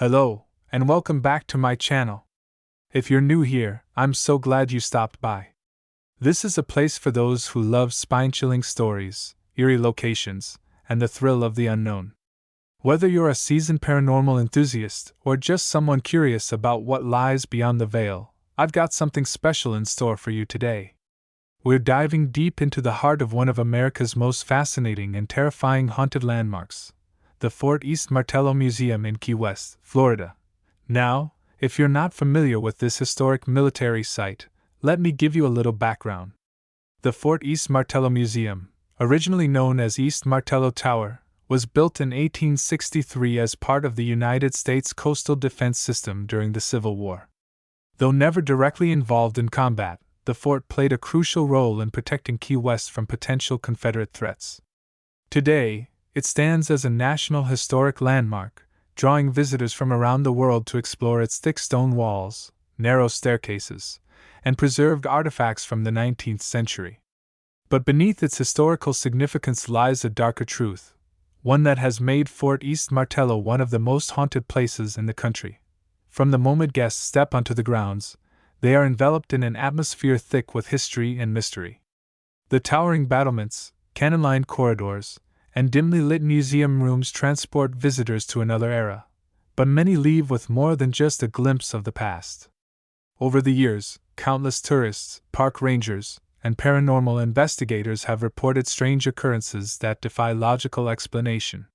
Hello, and welcome back to my channel. If you're new here, I'm so glad you stopped by. This is a place for those who love spine-chilling stories, eerie locations, and the thrill of the unknown. Whether you're a seasoned paranormal enthusiast or just someone curious about what lies beyond the veil, I've got something special in store for you today. We're diving deep into the heart of one of America's most fascinating and terrifying haunted landmarks, the Fort East Martello Museum in Key West, Florida. Now, if you're not familiar with this historic military site, let me give you a little background. The Fort East Martello Museum, originally known as East Martello Tower, was built in 1863 as part of the United States Coastal Defense System during the Civil War. Though never directly involved in combat, the fort played a crucial role in protecting Key West from potential Confederate threats. Today, it stands as a National Historic Landmark, drawing visitors from around the world to explore its thick stone walls, narrow staircases, and preserved artifacts from the 19th century. But beneath its historical significance lies a darker truth, one that has made Fort East Martello one of the most haunted places in the country. From the moment guests step onto the grounds, they are enveloped in an atmosphere thick with history and mystery. The towering battlements, cannon-lined corridors, and dimly lit museum rooms transport visitors to another era, but many leave with more than just a glimpse of the past. Over the years, countless tourists, park rangers, and paranormal investigators have reported strange occurrences that defy logical explanation.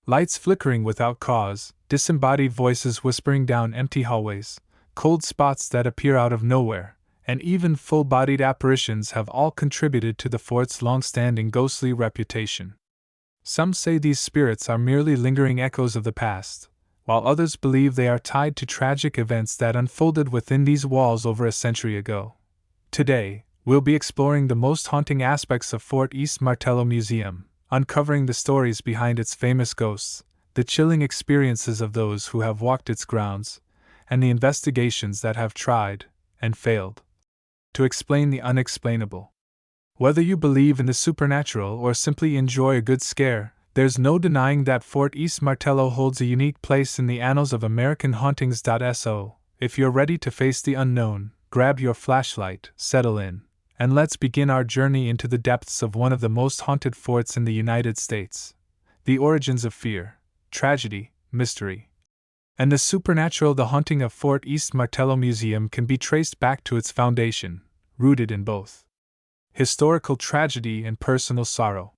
Lights flickering without cause, disembodied voices whispering down empty hallways, cold spots that appear out of nowhere, and even full-bodied apparitions have all contributed to the fort's long-standing ghostly reputation. Some say these spirits are merely lingering echoes of the past, while others believe they are tied to tragic events that unfolded within these walls over a century ago. Today, we'll be exploring the most haunting aspects of Fort East Martello Museum, uncovering the stories behind its famous ghosts, the chilling experiences of those who have walked its grounds, and the investigations that have tried, and failed, to explain the unexplainable. Whether you believe in the supernatural or simply enjoy a good scare, there's no denying that Fort East Martello holds a unique place in the annals of American hauntings. So, if you're ready to face the unknown, grab your flashlight, settle in, and let's begin our journey into the depths of one of the most haunted forts in the United States. The origins of fear, tragedy, mystery, and the supernatural. The haunting of Fort East Martello Museum can be traced back to its foundation, rooted in both historical tragedy and personal sorrow.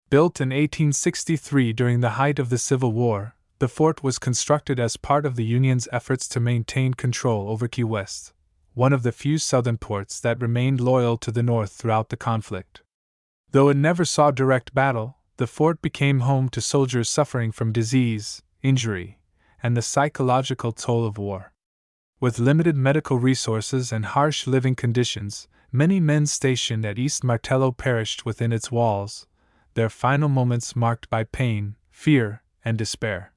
Built in 1863 during the height of the Civil War, the fort was constructed as part of the Union's efforts to maintain control over Key West, one of the few southern ports that remained loyal to the North throughout the conflict. Though it never saw direct battle, the fort became home to soldiers suffering from disease, injury, and the psychological toll of war. With limited medical resources and harsh living conditions, many men stationed at East Martello perished within its walls, their final moments marked by pain, fear, and despair.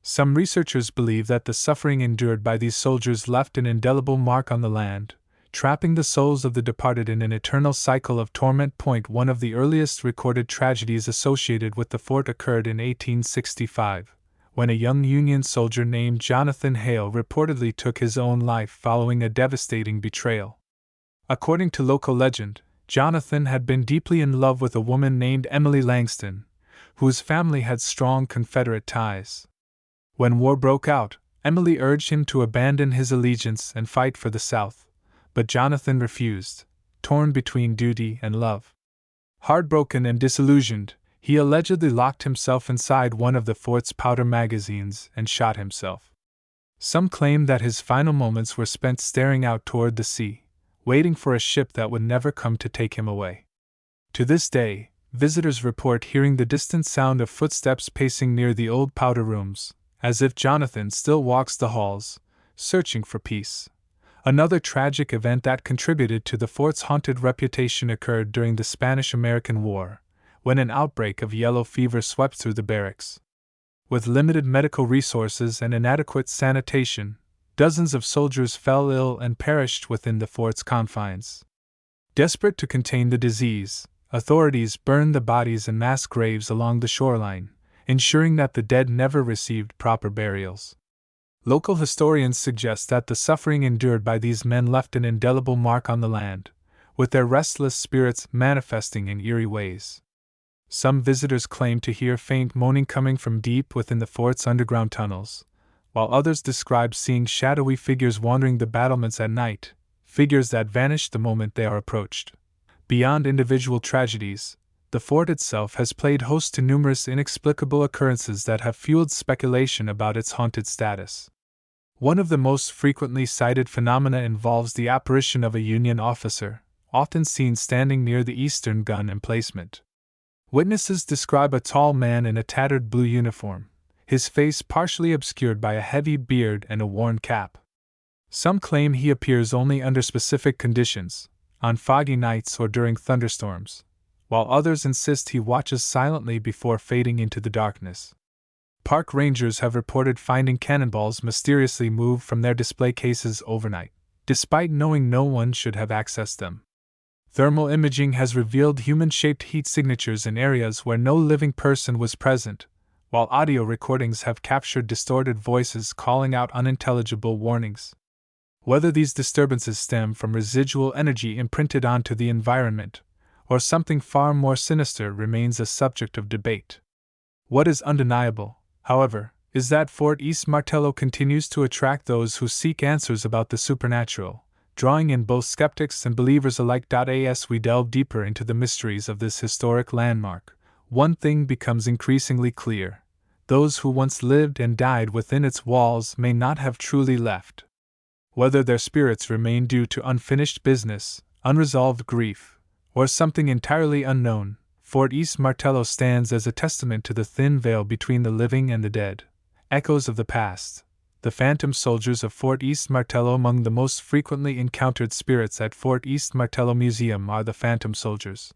Some researchers believe that the suffering endured by these soldiers left an indelible mark on the land, trapping the souls of the departed in an eternal cycle of torment. One of the earliest recorded tragedies associated with the fort occurred in 1865, when a young Union soldier named Jonathan Hale reportedly took his own life following a devastating betrayal. According to local legend, Jonathan had been deeply in love with a woman named Emily Langston, whose family had strong Confederate ties. When war broke out, Emily urged him to abandon his allegiance and fight for the South, but Jonathan refused, torn between duty and love. Heartbroken and disillusioned, he allegedly locked himself inside one of the fort's powder magazines and shot himself. Some claim that his final moments were spent staring out toward the sea, waiting for a ship that would never come to take him away. To this day, visitors report hearing the distant sound of footsteps pacing near the old powder rooms, as if Jonathan still walks the halls, searching for peace. Another tragic event that contributed to the fort's haunted reputation occurred during the Spanish-American War, when an outbreak of yellow fever swept through the barracks. With limited medical resources and inadequate sanitation, dozens of soldiers fell ill and perished within the fort's confines. Desperate to contain the disease, authorities burned the bodies in mass graves along the shoreline, ensuring that the dead never received proper burials. Local historians suggest that the suffering endured by these men left an indelible mark on the land, with their restless spirits manifesting in eerie ways. Some visitors claim to hear faint moaning coming from deep within the fort's underground tunnels, while others describe seeing shadowy figures wandering the battlements at night, figures that vanish the moment they are approached. Beyond individual tragedies, the fort itself has played host to numerous inexplicable occurrences that have fueled speculation about its haunted status. One of the most frequently cited phenomena involves the apparition of a Union officer, often seen standing near the eastern gun emplacement. Witnesses describe a tall man in a tattered blue uniform, his face partially obscured by a heavy beard and a worn cap. Some claim he appears only under specific conditions, on foggy nights or during thunderstorms, while others insist he watches silently before fading into the darkness. Park rangers have reported finding cannonballs mysteriously move from their display cases overnight, despite knowing no one should have accessed them. Thermal imaging has revealed human-shaped heat signatures in areas where no living person was present, while audio recordings have captured distorted voices calling out unintelligible warnings. Whether these disturbances stem from residual energy imprinted onto the environment, or something far more sinister remains a subject of debate. What is undeniable, however, is that Fort East Martello continues to attract those who seek answers about the supernatural, drawing in both skeptics and believers alike. As we delve deeper into the mysteries of this historic landmark, one thing becomes increasingly clear: those who once lived and died within its walls may not have truly left. Whether their spirits remain due to unfinished business, unresolved grief, or something entirely unknown, Fort East Martello stands as a testament to the thin veil between the living and the dead. Echoes of the past. The phantom soldiers of Fort East Martello. Among the most frequently encountered spirits at Fort East Martello Museum are the phantom soldiers,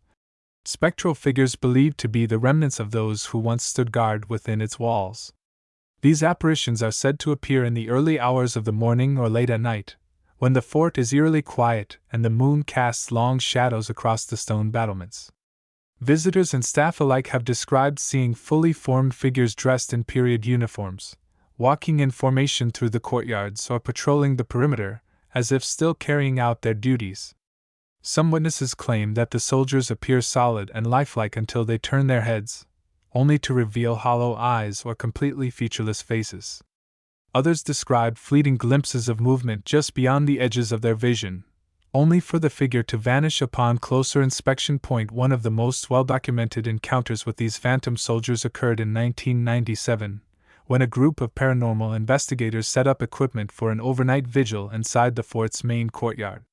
spectral figures believed to be the remnants of those who once stood guard within its walls. These apparitions are said to appear in the early hours of the morning or late at night, when the fort is eerily quiet and the moon casts long shadows across the stone battlements. Visitors and staff alike have described seeing fully formed figures dressed in period uniforms, walking in formation through the courtyards or patrolling the perimeter, as if still carrying out their duties. Some witnesses claim that the soldiers appear solid and lifelike until they turn their heads, only to reveal hollow eyes or completely featureless faces. Others describe fleeting glimpses of movement just beyond the edges of their vision, only for the figure to vanish upon closer inspection. One of the most well-documented encounters with these phantom soldiers occurred in 1997, when a group of paranormal investigators set up equipment for an overnight vigil inside the fort's main courtyard.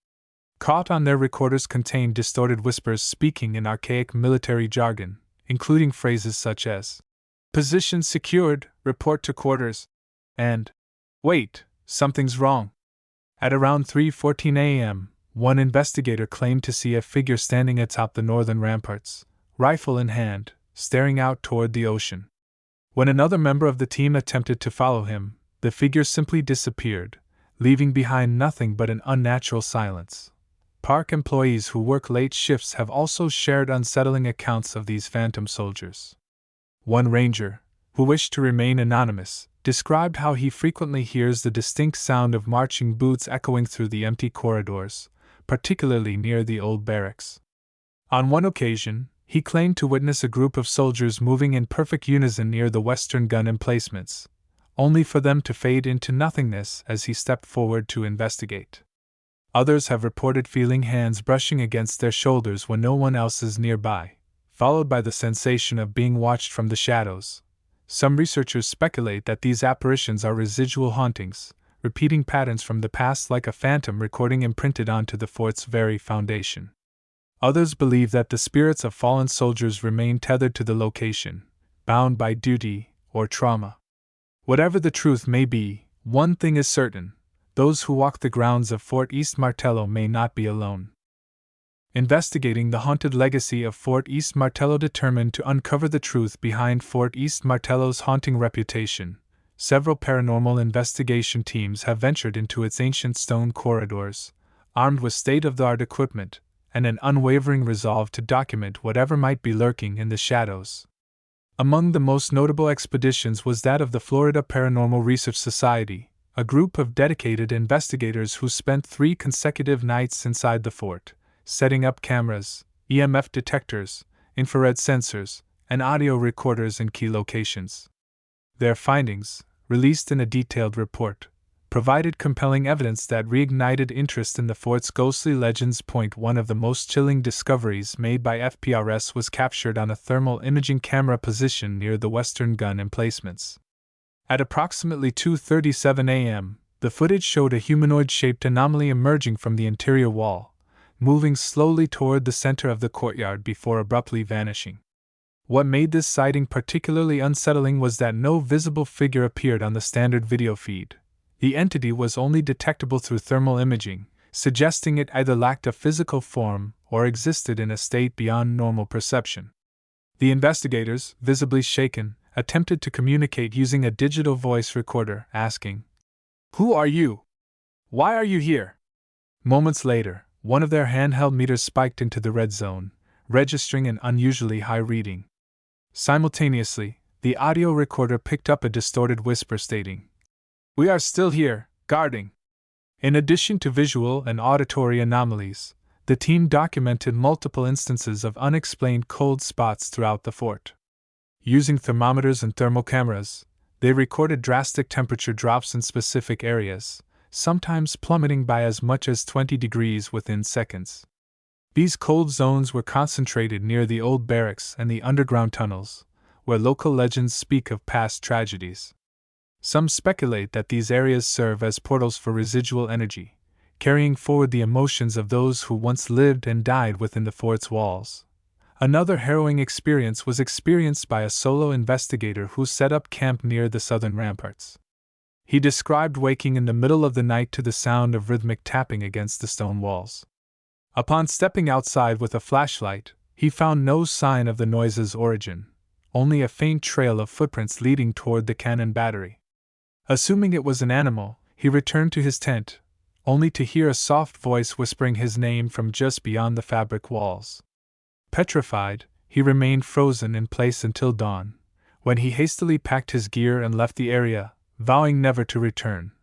Caught on their recorders contained distorted whispers speaking in archaic military jargon, including phrases such as, "Position secured, report to quarters," and, "Wait, something's wrong." At around 3:14 a.m., one investigator claimed to see a figure standing atop the northern ramparts, rifle in hand, staring out toward the ocean. When another member of the team attempted to follow him, the figure simply disappeared, leaving behind nothing but an unnatural silence. Park employees who work late shifts have also shared unsettling accounts of these phantom soldiers. One ranger, who wished to remain anonymous, described how he frequently hears the distinct sound of marching boots echoing through the empty corridors, particularly near the old barracks. On one occasion, he claimed to witness a group of soldiers moving in perfect unison near the western gun emplacements, only for them to fade into nothingness as he stepped forward to investigate. Others have reported feeling hands brushing against their shoulders when no one else is nearby, followed by the sensation of being watched from the shadows. Some researchers speculate that these apparitions are residual hauntings, repeating patterns from the past like a phantom recording imprinted onto the fort's very foundation. Others believe that the spirits of fallen soldiers remain tethered to the location, bound by duty or trauma. Whatever the truth may be, one thing is certain: those who walk the grounds of Fort East Martello may not be alone. Investigating the haunted legacy of Fort East Martello. Determined to uncover the truth behind Fort East Martello's haunting reputation, several paranormal investigation teams have ventured into its ancient stone corridors, armed with state-of-the-art equipment and an unwavering resolve to document whatever might be lurking in the shadows. Among the most notable expeditions was that of the Florida Paranormal Research Society, a group of dedicated investigators who spent 3 consecutive nights inside the fort, setting up cameras, EMF detectors, infrared sensors, and audio recorders in key locations. Their findings, released in a detailed report, provided compelling evidence that reignited interest in the fort's ghostly legends. One of the most chilling discoveries made by FPRS was captured on a thermal imaging camera positioned near the western gun emplacements. At approximately 2:37 a.m., the footage showed a humanoid-shaped anomaly emerging from the interior wall, moving slowly toward the center of the courtyard before abruptly vanishing. What made this sighting particularly unsettling was that no visible figure appeared on the standard video feed. The entity was only detectable through thermal imaging, suggesting it either lacked a physical form or existed in a state beyond normal perception. The investigators, visibly shaken, attempted to communicate using a digital voice recorder, asking, "Who are you? Why are you here?" Moments later, one of their handheld meters spiked into the red zone, registering an unusually high reading. Simultaneously, the audio recorder picked up a distorted whisper stating, "We are still here, guarding." In addition to visual and auditory anomalies, the team documented multiple instances of unexplained cold spots throughout the fort. Using thermometers and thermal cameras, they recorded drastic temperature drops in specific areas, sometimes plummeting by as much as 20 degrees within seconds. These cold zones were concentrated near the old barracks and the underground tunnels, where local legends speak of past tragedies. Some speculate that these areas serve as portals for residual energy, carrying forward the emotions of those who once lived and died within the fort's walls. Another harrowing experience was experienced by a solo investigator who set up camp near the southern ramparts. He described waking in the middle of the night to the sound of rhythmic tapping against the stone walls. Upon stepping outside with a flashlight, he found no sign of the noise's origin, only a faint trail of footprints leading toward the cannon battery. Assuming it was an animal, he returned to his tent, only to hear a soft voice whispering his name from just beyond the fabric walls. Petrified, he remained frozen in place until dawn, when he hastily packed his gear and left the area, vowing never to return.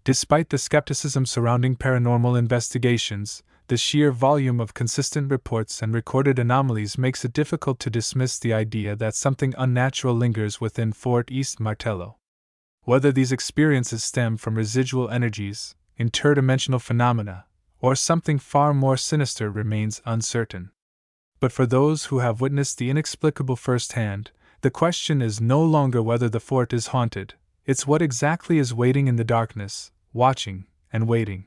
Despite the skepticism surrounding paranormal investigations, the sheer volume of consistent reports and recorded anomalies makes it difficult to dismiss the idea that something unnatural lingers within Fort East Martello. Whether these experiences stem from residual energies, interdimensional phenomena, or something far more sinister remains uncertain. But for those who have witnessed the inexplicable firsthand, the question is no longer whether the fort is haunted, it's what exactly is waiting in the darkness, watching and waiting.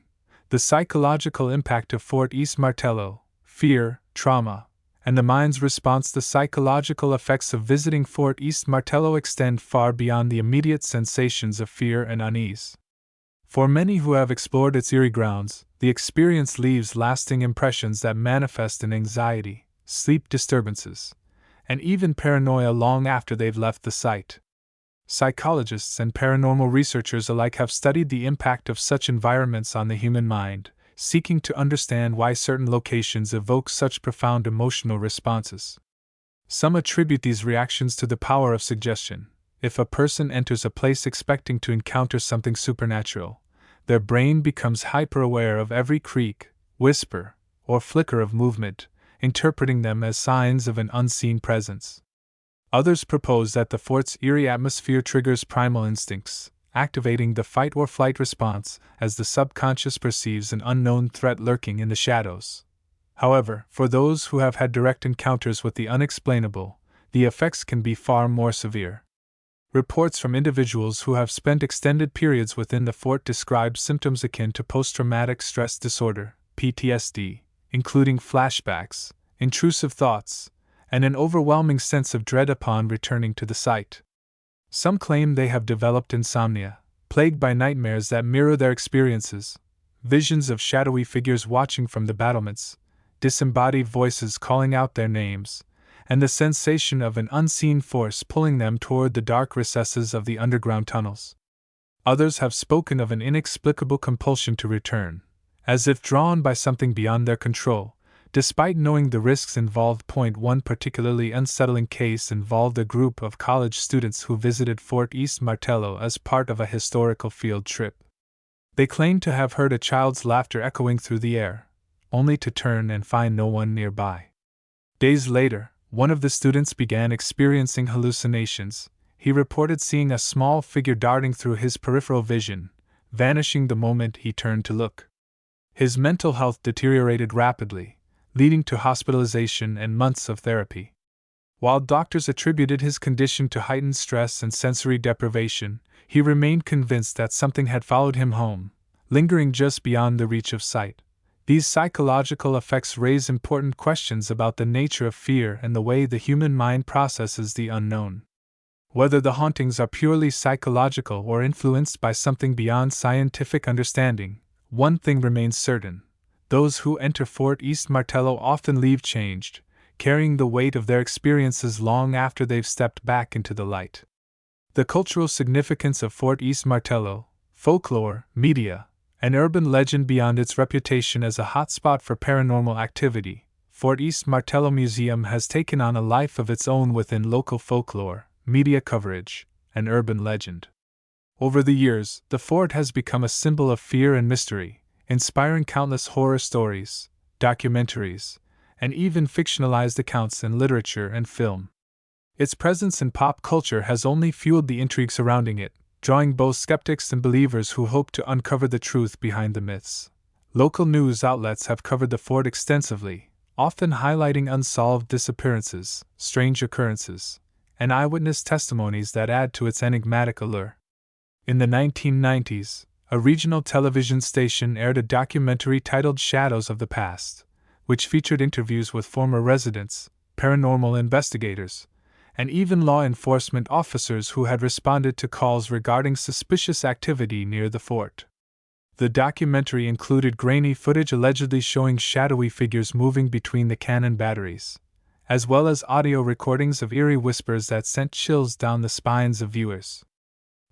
The psychological impact of Fort East Martello, fear, trauma, and the mind's response. The psychological effects of visiting Fort East Martello extend far beyond the immediate sensations of fear and unease. For many who have explored its eerie grounds, the experience leaves lasting impressions that manifest in anxiety, sleep disturbances, and even paranoia long after they've left the site. Psychologists and paranormal researchers alike have studied the impact of such environments on the human mind, seeking to understand why certain locations evoke such profound emotional responses. Some attribute these reactions to the power of suggestion. If a person enters a place expecting to encounter something supernatural, their brain becomes hyper-aware of every creak, whisper, or flicker of movement, interpreting them as signs of an unseen presence. Others propose that the fort's eerie atmosphere triggers primal instincts, activating the fight-or-flight response as the subconscious perceives an unknown threat lurking in the shadows. However, for those who have had direct encounters with the unexplainable, the effects can be far more severe. Reports from individuals who have spent extended periods within the fort describe symptoms akin to post-traumatic stress disorder, PTSD, including flashbacks, intrusive thoughts, and an overwhelming sense of dread upon returning to the site. Some claim they have developed insomnia, plagued by nightmares that mirror their experiences, visions of shadowy figures watching from the battlements, disembodied voices calling out their names, and the sensation of an unseen force pulling them toward the dark recesses of the underground tunnels. Others have spoken of an inexplicable compulsion to return, as if drawn by something beyond their control, despite knowing the risks involved. One particularly unsettling case involved a group of college students who visited Fort East Martello as part of a historical field trip. They claimed to have heard a child's laughter echoing through the air, only to turn and find no one nearby. Days later, one of the students began experiencing hallucinations. He reported seeing a small figure darting through his peripheral vision, vanishing the moment he turned to look. His mental health deteriorated rapidly, leading to hospitalization and months of therapy. While doctors attributed his condition to heightened stress and sensory deprivation, he remained convinced that something had followed him home, lingering just beyond the reach of sight. These psychological effects raise important questions about the nature of fear and the way the human mind processes the unknown. Whether the hauntings are purely psychological or influenced by something beyond scientific understanding, one thing remains certain: those who enter Fort East Martello often leave changed, carrying the weight of their experiences long after they've stepped back into the light. The cultural significance of Fort East Martello, folklore, media, and urban legend beyond its reputation as a hotspot for paranormal activity, Fort East Martello Museum has taken on a life of its own within local folklore, media coverage, and urban legend. Over the years, the fort has become a symbol of fear and mystery, inspiring countless horror stories, documentaries, and even fictionalized accounts in literature and film. Its presence in pop culture has only fueled the intrigue surrounding it, drawing both skeptics and believers who hope to uncover the truth behind the myths. Local news outlets have covered the fort extensively, often highlighting unsolved disappearances, strange occurrences, and eyewitness testimonies that add to its enigmatic allure. In the 1990s, a regional television station aired a documentary titled Shadows of the Past, which featured interviews with former residents, paranormal investigators, and even law enforcement officers who had responded to calls regarding suspicious activity near the fort. The documentary included grainy footage allegedly showing shadowy figures moving between the cannon batteries, as well as audio recordings of eerie whispers that sent chills down the spines of viewers.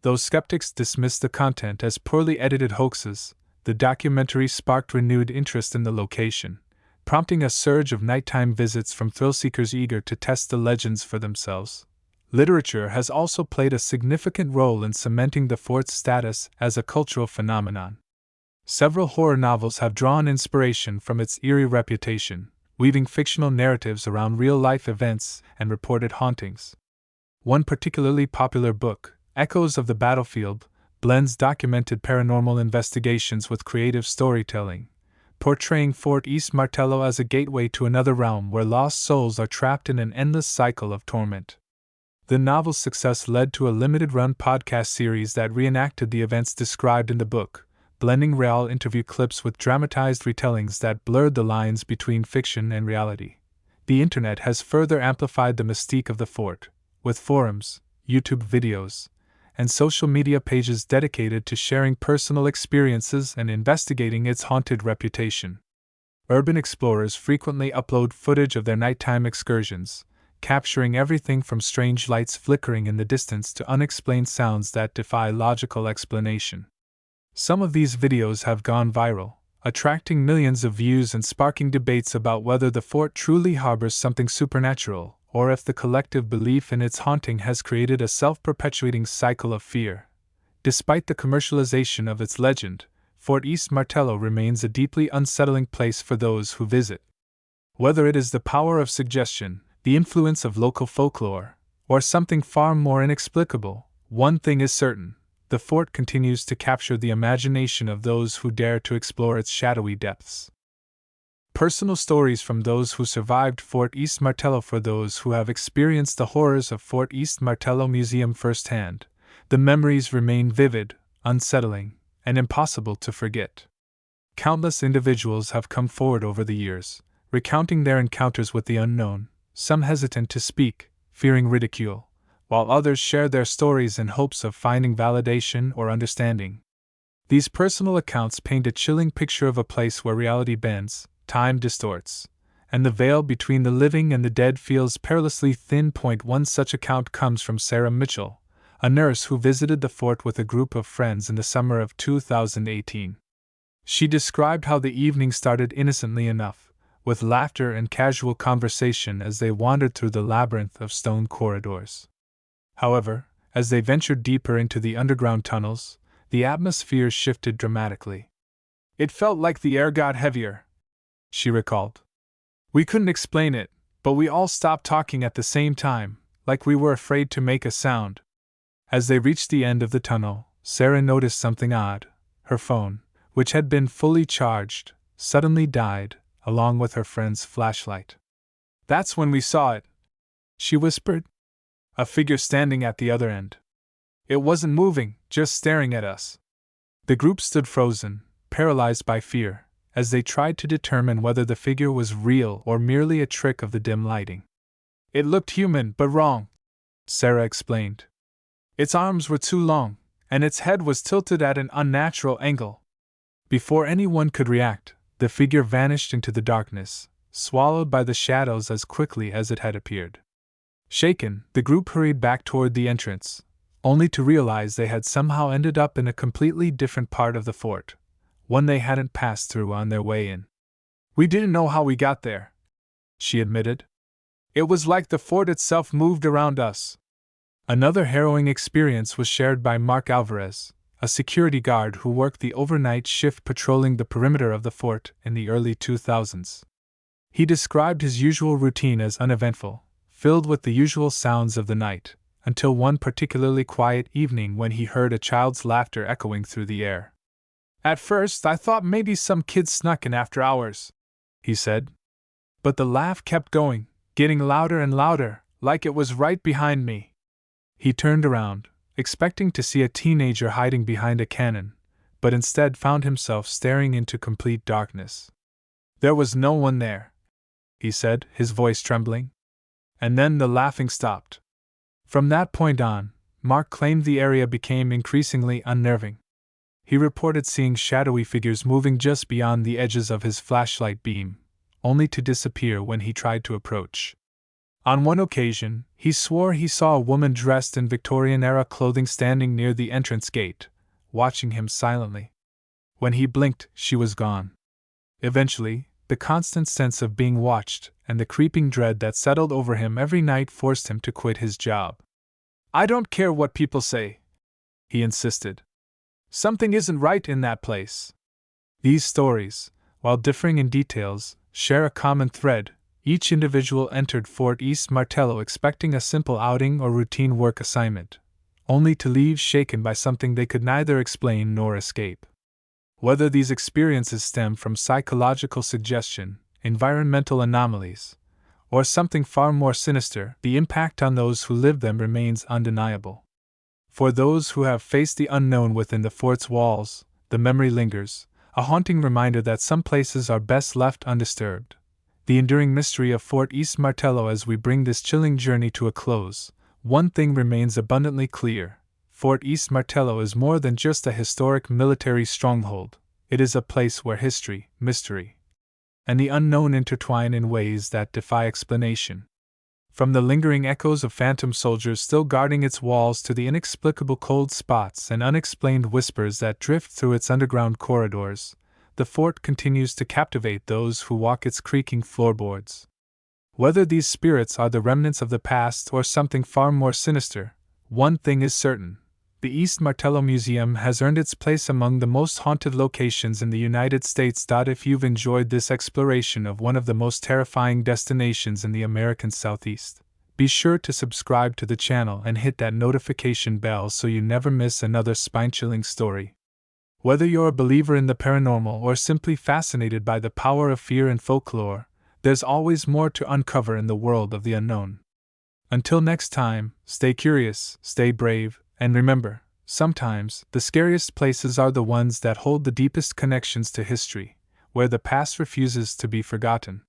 Though skeptics dismissed the content as poorly edited hoaxes, the documentary sparked renewed interest in the location, prompting a surge of nighttime visits from thrill-seekers eager to test the legends for themselves. Literature has also played a significant role in cementing the fort's status as a cultural phenomenon. Several horror novels have drawn inspiration from its eerie reputation, weaving fictional narratives around real-life events and reported hauntings. One particularly popular book, Echoes of the Battlefield, blends documented paranormal investigations with creative storytelling, portraying Fort East Martello as a gateway to another realm where lost souls are trapped in an endless cycle of torment. The novel's success led to a limited-run podcast series that reenacted the events described in the book, blending real interview clips with dramatized retellings that blurred the lines between fiction and reality. The internet has further amplified the mystique of the fort, with forums, YouTube videos, and social media pages dedicated to sharing personal experiences and investigating its haunted reputation. Urban explorers frequently upload footage of their nighttime excursions, capturing everything from strange lights flickering in the distance to unexplained sounds that defy logical explanation. Some of these videos have gone viral, attracting millions of views and sparking debates about whether the fort truly harbors something supernatural, or if the collective belief in its haunting has created a self-perpetuating cycle of fear. Despite the commercialization of its legend, Fort East Martello remains a deeply unsettling place for those who visit. Whether it is the power of suggestion, the influence of local folklore, or something far more inexplicable, one thing is certain: the fort continues to capture the imagination of those who dare to explore its shadowy depths. Personal stories from those who survived Fort East Martello. For those who have experienced the horrors of Fort East Martello Museum firsthand, the memories remain vivid, unsettling, and impossible to forget. Countless individuals have come forward over the years, recounting their encounters with the unknown, some hesitant to speak, fearing ridicule, while others share their stories in hopes of finding validation or understanding. These personal accounts paint a chilling picture of a place where reality bends, time distorts, and the veil between the living and the dead feels perilously thin. One such account comes from Sarah Mitchell, a nurse who visited the fort with a group of friends in the summer of 2018. She described how the evening started innocently enough, with laughter and casual conversation as they wandered through the labyrinth of stone corridors. However, as they ventured deeper into the underground tunnels, the atmosphere shifted dramatically. It felt like the air got heavier, she recalled. We couldn't explain it, but we all stopped talking at the same time, like we were afraid to make a sound. As they reached the end of the tunnel, Sarah noticed something odd. Her phone, which had been fully charged, suddenly died, along with her friend's flashlight. That's when we saw it, she whispered. A figure standing at the other end. It wasn't moving, just staring at us. The group stood frozen, paralyzed by fear, as they tried to determine whether the figure was real or merely a trick of the dim lighting. It looked human, but wrong, Sarah explained. Its arms were too long, and its head was tilted at an unnatural angle. Before anyone could react, the figure vanished into the darkness, swallowed by the shadows as quickly as it had appeared. Shaken, the group hurried back toward the entrance, only to realize they had somehow ended up in a completely different part of the fort, one they hadn't passed through on their way in. We didn't know how we got there, she admitted. It was like the fort itself moved around us. Another harrowing experience was shared by Mark Alvarez, a security guard who worked the overnight shift patrolling the perimeter of the fort in the early 2000s. He described his usual routine as uneventful, filled with the usual sounds of the night, until one particularly quiet evening when he heard a child's laughter echoing through the air. At first, I thought maybe some kid snuck in after hours, he said. But the laugh kept going, getting louder and louder, like it was right behind me. He turned around, expecting to see a teenager hiding behind a cannon, but instead found himself staring into complete darkness. There was no one there, he said, his voice trembling. And then the laughing stopped. From that point on, Mark claimed the area became increasingly unnerving. He reported seeing shadowy figures moving just beyond the edges of his flashlight beam, only to disappear when he tried to approach. On one occasion, he swore he saw a woman dressed in Victorian-era clothing standing near the entrance gate, watching him silently. When he blinked, she was gone. Eventually, the constant sense of being watched and the creeping dread that settled over him every night forced him to quit his job. I don't care what people say, he insisted. Something isn't right in that place. These stories, while differing in details, share a common thread. Each individual entered Fort East Martello expecting a simple outing or routine work assignment, only to leave shaken by something they could neither explain nor escape. Whether these experiences stem from psychological suggestion, environmental anomalies, or something far more sinister, the impact on those who live them remains undeniable. For those who have faced the unknown within the fort's walls, the memory lingers, a haunting reminder that some places are best left undisturbed. The enduring mystery of Fort East Martello. As we bring this chilling journey to a close, one thing remains abundantly clear. Fort East Martello is more than just a historic military stronghold. It is a place where history, mystery, and the unknown intertwine in ways that defy explanation. From the lingering echoes of phantom soldiers still guarding its walls to the inexplicable cold spots and unexplained whispers that drift through its underground corridors, the fort continues to captivate those who walk its creaking floorboards. Whether these spirits are the remnants of the past or something far more sinister, one thing is certain. The East Martello Museum has earned its place among the most haunted locations in the United States. If you've enjoyed this exploration of one of the most terrifying destinations in the American Southeast, be sure to subscribe to the channel and hit that notification bell so you never miss another spine-chilling story. Whether you're a believer in the paranormal or simply fascinated by the power of fear and folklore, there's always more to uncover in the world of the unknown. Until next time, stay curious, stay brave, and remember, sometimes the scariest places are the ones that hold the deepest connections to history, where the past refuses to be forgotten.